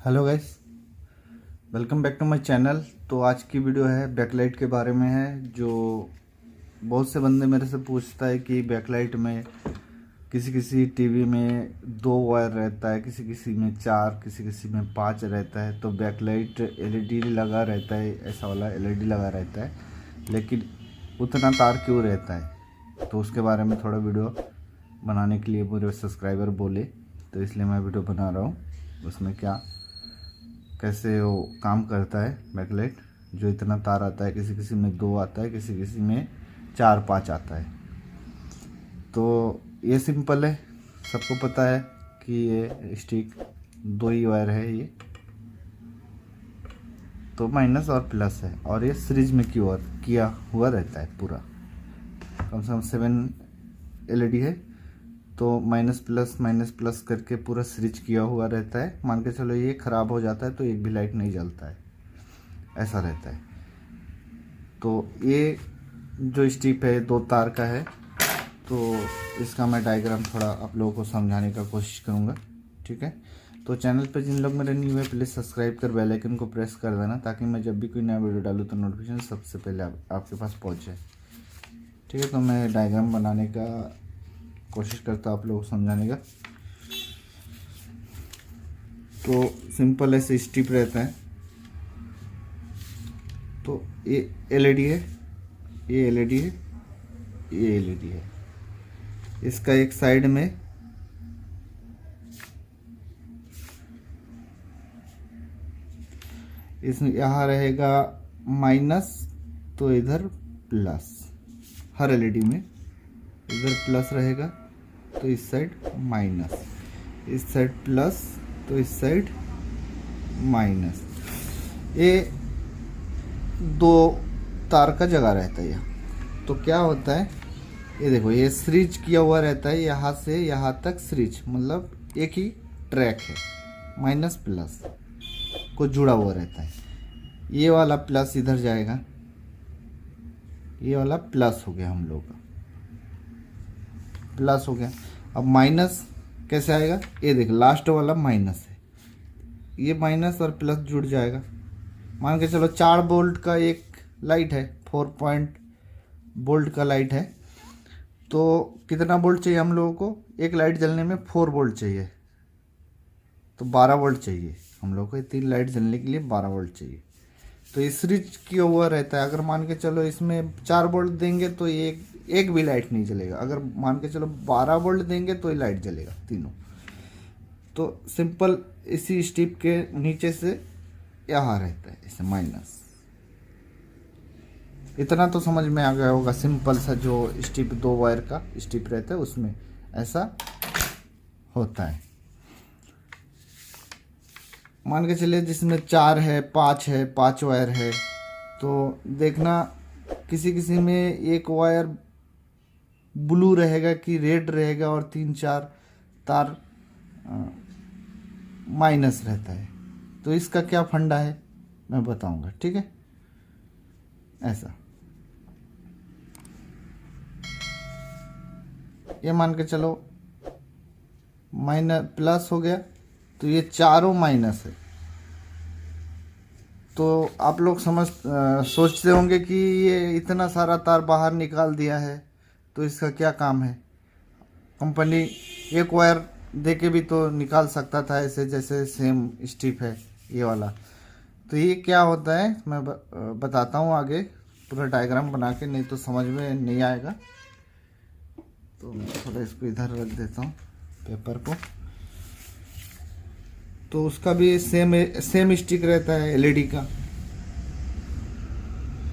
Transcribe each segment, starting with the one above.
Hello guys, welcome back to my channel. तो आज की वीडियो है बैकलाइट के बारे में है। जो बहुत से बंदे मेरे से पूछता है कि बैकलाइट में किसी किसी टीवी में 2 वायर रहता है, किसी किसी में 4, किसी किसी में 5 रहता है। तो बैकलाइट एलईडी लगा रहता है, ऐसा वाला एलईडी लगा रहता है, लेकिन उतना तार क्यों रहता है? तो उसके बारे में थोड़ा वीडियो बनाने के लिए मेरे सब्सक्राइबर बोले, तो इसलिए मैं वीडियो बना रहा हूँ। उसमें क्या कैसे वो काम करता है बैकलाइट, जो इतना तार आता है, किसी किसी में 2 आता है, किसी किसी में 4-5 आता है। तो ये सिंपल है, सबको पता है कि ये स्टिक 2 ही वायर है। ये तो माइनस और प्लस है, और ये सीरीज में किया हुआ रहता है पूरा। कम से कम 7 एलईडी है, तो माइनस प्लस करके पूरा सीरीज किया हुआ रहता है। मान के चलो ये ख़राब हो जाता है तो एक भी लाइट नहीं जलता है, ऐसा रहता है। तो ये जो स्ट्रिप है 2 तार का है, तो इसका मैं डायग्राम थोड़ा आप लोगों को समझाने का कोशिश करूँगा, ठीक है। तो चैनल पर जिन लोग मेरे न्यू है, प्लीज़ सब्सक्राइब कर बेल आइकन को प्रेस कर देना, ताकि मैं जब भी कोई नया वीडियो डालूँ तो नोटिफिकेशन सबसे पहले आपके पास पहुँचे, ठीक है। तो मैं डायग्राम बनाने का कोशिश करता हूँ आप लोगों को समझाने का। तो सिंपल ऐसे स्ट्रिप रहता है। तो ये एलईडी है, ये एलईडी है, ये एलईडी है। इसका एक साइड में इसमें यहाँ रहेगा माइनस, तो इधर प्लस। हर एलईडी में इधर प्लस रहेगा, तो इस साइड माइनस, इस साइड प्लस, तो इस साइड माइनस। ये 2 तार का जगह रहता है यहाँ। तो क्या होता है, ये देखो, ये सीरीज किया हुआ रहता है, यहाँ से यहाँ तक सीरीज, मतलब एक ही ट्रैक है, माइनस प्लस को जुड़ा हुआ रहता है। ये वाला प्लस इधर जाएगा, ये वाला प्लस हो गया, हम लोग का प्लस हो गया। अब माइनस कैसे आएगा, ये देख, लास्ट वाला माइनस है, ये माइनस और प्लस जुड़ जाएगा। मान के चलो 4 वोल्ट का एक लाइट है, 4 वोल्ट का लाइट है। तो कितना वोल्ट चाहिए हम लोगों को? एक लाइट जलने में 4 वोल्ट चाहिए, तो 12 वोल्ट चाहिए हम लोग को। 3 लाइट जलने के लिए 12 वोल्ट चाहिए। तो ये सीरीज किया हुआ रहता है। अगर मान के चलो इसमें 4 वोल्ट देंगे तो एक भी लाइट नहीं जलेगा। अगर मान के चलो 12 वोल्ट देंगे तो ये लाइट जलेगा तीनों। तो सिंपल इसी स्ट्रिप के नीचे से यहाँ रहता है इसे माइनस। इतना तो समझ में आ गया होगा। सिंपल सा जो स्ट्रिप 2 वायर का स्ट्रिप रहता है उसमें ऐसा होता है। मान के चलिए जिसमें 4 है, 5 है, 5 वायर है, तो देखना किसी किसी में एक वायर ब्लू रहेगा कि रेड रहेगा, और 3-4 तार माइनस रहता है। तो इसका क्या फंडा है मैं बताऊंगा, ठीक है। ऐसा ये मान के चलो माइनस प्लस हो गया, तो ये चारों माइनस है। तो आप लोग सोचते होंगे कि ये इतना सारा तार बाहर निकाल दिया है, तो इसका क्या काम है? कंपनी एक वायर दे के भी तो निकाल सकता था, ऐसे जैसे सेम स्ट्रिप है ये वाला। तो ये क्या होता है मैं बताता हूँ आगे, पूरा डायग्राम बना के, नहीं तो समझ में नहीं आएगा। तो मैं थोड़ा इसको इधर रख देता हूँ पेपर को। तो उसका भी सेम स्टिक रहता है एलईडी का,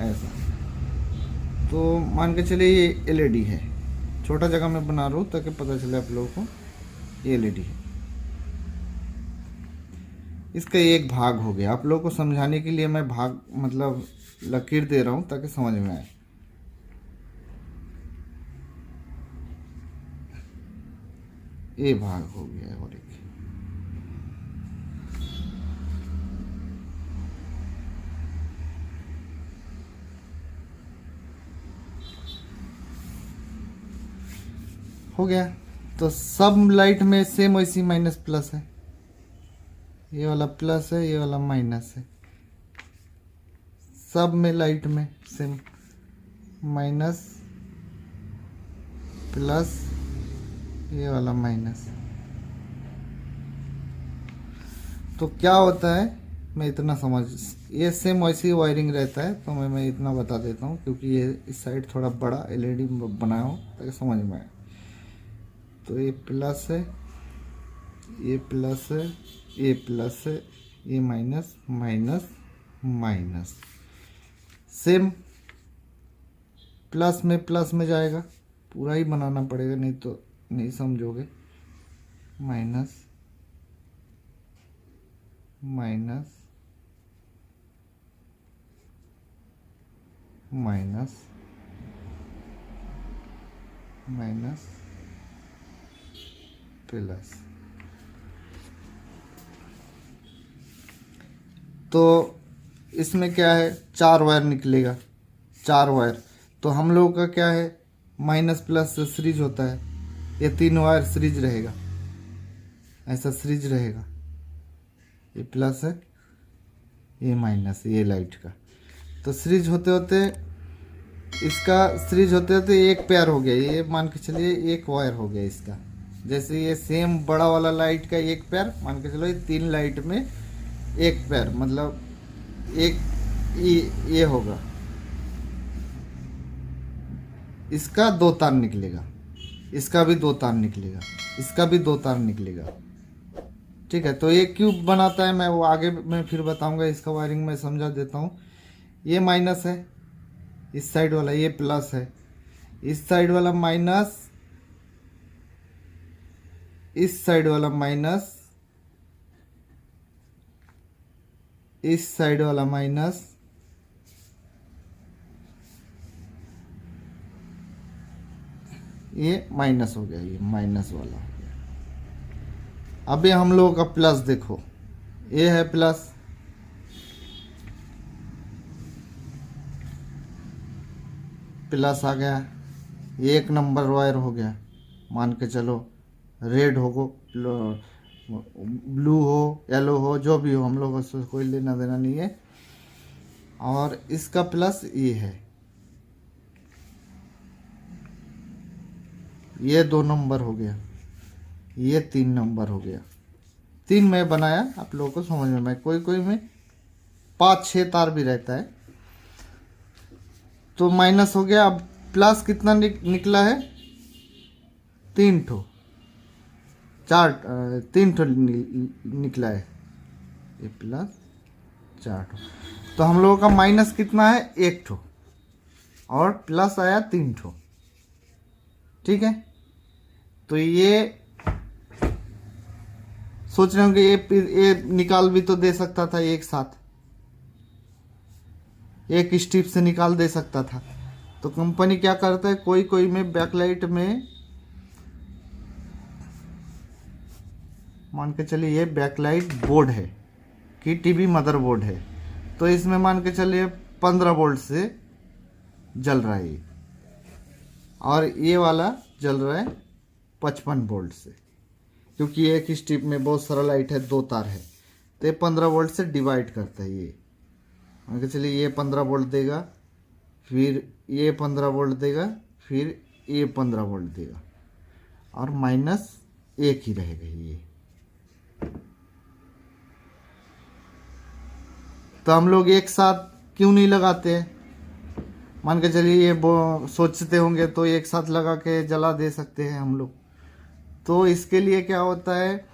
ऐसा। तो मान के चलिए ये एलईडी है, छोटा जगह में बना रहा हूँ ताकि पता चले आप लोगों को। ये एलईडी है, इसका एक भाग हो गया। आप लोगों को समझाने के लिए मैं भाग मतलब लकीर दे रहा हूँ ताकि समझ में आए। ये भाग हो गया, और एक हो गया। तो सब लाइट में सेम वैसी माइनस प्लस है, ये वाला प्लस है, ये वाला माइनस है, सब में लाइट में सेम, माइनस प्लस, ये वाला माइनस। तो क्या होता है, मैं इतना समझ, ये सेम वैसी वायरिंग रहता है, तो मैं इतना बता देता हूँ क्योंकि ये इस साइड थोड़ा बड़ा एलईडी बनाया हूँ ताकि समझ में आए। तो ये प्लस है, ये प्लस है, ये प्लस है, ये minus, minus, minus. Same plus में जाएगा, पूरा ही बनाना पड़ेगा नहीं तो नहीं समझोगे। Minus, minus, minus, minus, plus. तो इसमें क्या है, 4 वायर निकलेगा, 4 वायर। तो हम लोगों का क्या है, माइनस प्लस से सीरीज होता है, ये 3 वायर सीरीज रहेगा, ऐसा सीरीज रहेगा। ये प्लस है, ये माइनस है, ये लाइट का। तो सीरीज होते होते इसका सीरीज होते होते एक पेयर हो गया, ये मान के चलिए एक वायर हो गया इसका। जैसे ये सेम बड़ा वाला लाइट का एक पेयर, मान के चलो ये 3 लाइट में एक पेयर, मतलब एक ये होगा, इसका 2 तार निकलेगा, इसका भी 2 तार निकलेगा, इसका भी 2 तार निकलेगा। ठीक है, तो ये क्यूब बनाता है, मैं वो आगे मैं फिर बताऊंगा, इसका वायरिंग मैं समझा देता हूँ। ये माइनस है, इस साइड वाला, ये प्लस है, इस साइड वाला माइनस, इस साइड वाला माइनस, इस साइड वाला माइनस, ये माइनस हो गया, ये माइनस वाला हो गया। अभी हम लोगों का प्लस देखो, ये है प्लस, प्लस आ गया, ये 1 नंबर वायर हो गया, मान के चलो रेड हो, ब्लू हो, येलो हो, जो भी हो, हम लोगों से कोई लेना देना नहीं है। और इसका प्लस ये है, ये 2 नंबर हो गया, ये 3 नंबर हो गया। 3 में बनाया, आप लोगों को समझ में आए। कोई में 5-6 तार भी रहता है। तो माइनस हो गया। अब प्लस कितना निकला है, 3 ठो, 3 ठो निकला है, ये प्लस 4 ठो। तो हम लोगों का माइनस कितना है, 1 ठो, और प्लस आया 3 ठो। ठीक है, तो ये सोच रहे होंगे ये निकाल भी तो दे सकता था एक साथ, एक स्ट्रिप से निकाल दे सकता था। तो कंपनी क्या करता है, कोई में बैकलाइट में, मान के चलिए ये बैकलाइट बोर्ड है कि टीवी मदरबोर्ड है, तो इसमें मान के चलिए 15 वोल्ट से जल रहा है ये, और ये वाला जल रहा है 55 वोल्ट से, क्योंकि एक स्ट्रिप में बहुत सारा लाइट है, 2 तार है, तो ये 15 वोल्ट से डिवाइड करता है। ये मान के चलिए ये 15 वोल्ट देगा, फिर ये 15 वोल्ट देगा, फिर ये 15 वोल्ट देगा, और माइनस 1 ही रहेगा ये। तो हम लोग एक साथ क्यों नहीं लगाते हैं, मान के चलिए ये सोचते होंगे तो एक साथ लगा के जला दे सकते हैं हम लोग। तो इसके लिए क्या होता है,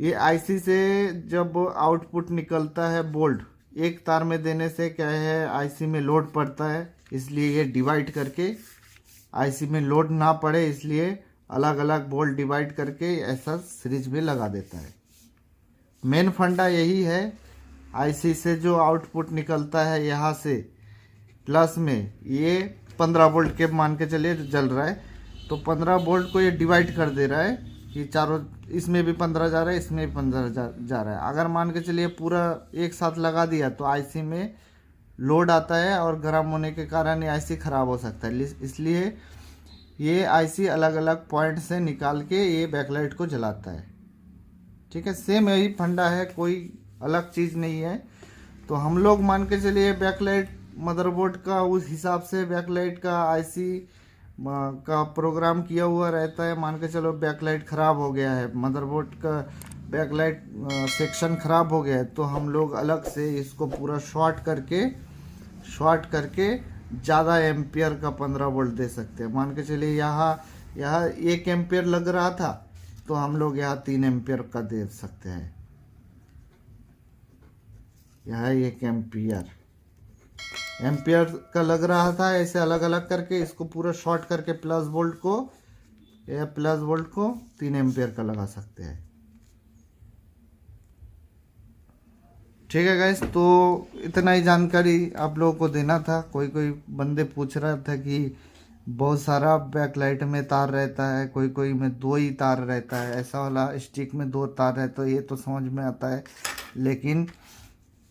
ये आईसी से जब आउटपुट निकलता है बोल्ट, एक तार में देने से क्या है, आईसी में लोड पड़ता है, इसलिए ये डिवाइड करके, आईसी में लोड ना पड़े इसलिए अलग अलग बोल्ट डिवाइड करके ऐसा सीरीज में लगा देता है। मेन फंडा यही है। आईसी से जो आउटपुट निकलता है यहाँ से प्लस में, ये 15 वोल्ट के मान के चलिए जल रहा है, तो 15 वोल्ट को ये डिवाइड कर दे रहा है कि चारों, इसमें भी 15 जा रहा है, इसमें भी 15 जा रहा है। अगर मान के चलिए पूरा एक साथ लगा दिया तो आईसी में लोड आता है और गर्म होने के कारण ये आईसी ख़राब हो सकता है, इसलिए ये आईसी अलग अलग पॉइंट से निकाल के ये बैकलाइट को जलाता है। ठीक है, सेम यही फंडा है। कोई अलग चीज़ नहीं है। तो हम लोग मान के चलिए बैकलाइट मदरबोर्ड का उस हिसाब से बैकलाइट का आईसी का प्रोग्राम किया हुआ रहता है। मान के चलो बैकलाइट ख़राब हो गया है, मदरबोर्ड का बैकलाइट सेक्शन ख़राब हो गया है, तो हम लोग अलग से इसको पूरा शॉर्ट करके ज़्यादा एम्पियर का 15 वोल्ट दे सकते हैं। मान के चलिए यहाँ 1 एम्पियर लग रहा था, तो हम लोग यहाँ 3 एम्पियर का दे सकते हैं। यहाँ 1 एम्पियर का लग रहा था, ऐसे अलग अलग करके इसको पूरा शॉर्ट करके प्लस वोल्ट को 3 एम्पियर का लगा सकते हैं। ठीक है गाइस, तो इतना ही जानकारी आप लोगों को देना था। कोई बंदे पूछ रहा था कि बहुत सारा बैकलाइट में तार रहता है, कोई में 2 ही तार रहता है, ऐसा वाला स्टिक में 2 तार रहता है, तो ये तो समझ में आता है, लेकिन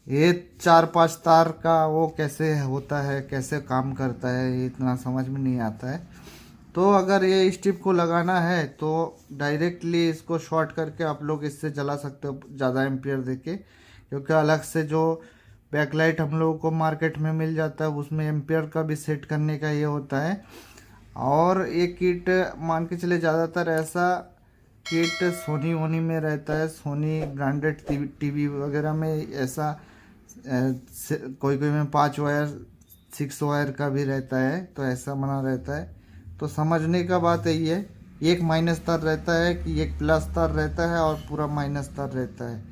ये 4-5 तार का वो कैसे होता है, कैसे काम करता है, ये इतना समझ में नहीं आता है। तो अगर ये स्टिप को लगाना है तो डायरेक्टली इसको शॉर्ट करके आप लोग इससे जला सकते हो ज़्यादा एम्पियर देके, क्योंकि अलग से जो बैकलाइट हम लोगों को मार्केट में मिल जाता है उसमें एम्पियर का भी सेट करने का ये होता है। और एक किट मान के चले ज़्यादातर ऐसा किट सोनी में रहता है, सोनी ब्रांडेड टीवी वगैरह में ऐसा कोई में 5 वायर 6 वायर का भी रहता है, तो ऐसा बना रहता है। तो समझने का बात यही है, एक माइनस तार रहता है कि एक प्लस तार रहता है और पूरा माइनस तार रहता है।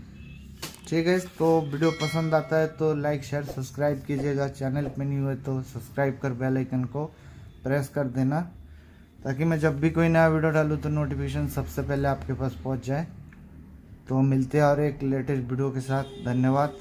ठीक है, तो वीडियो पसंद आता है तो लाइक शेयर सब्सक्राइब कीजिएगा, चैनल पे नहीं हुए तो सब्सक्राइब कर बेल आइकन को प्रेस कर देना, ताकि मैं जब भी कोई नया वीडियो डालूँ तो नोटिफिकेशन सबसे पहले आपके पास पहुंच जाए। तो मिलते हैं और एक लेटेस्ट वीडियो के साथ। धन्यवाद।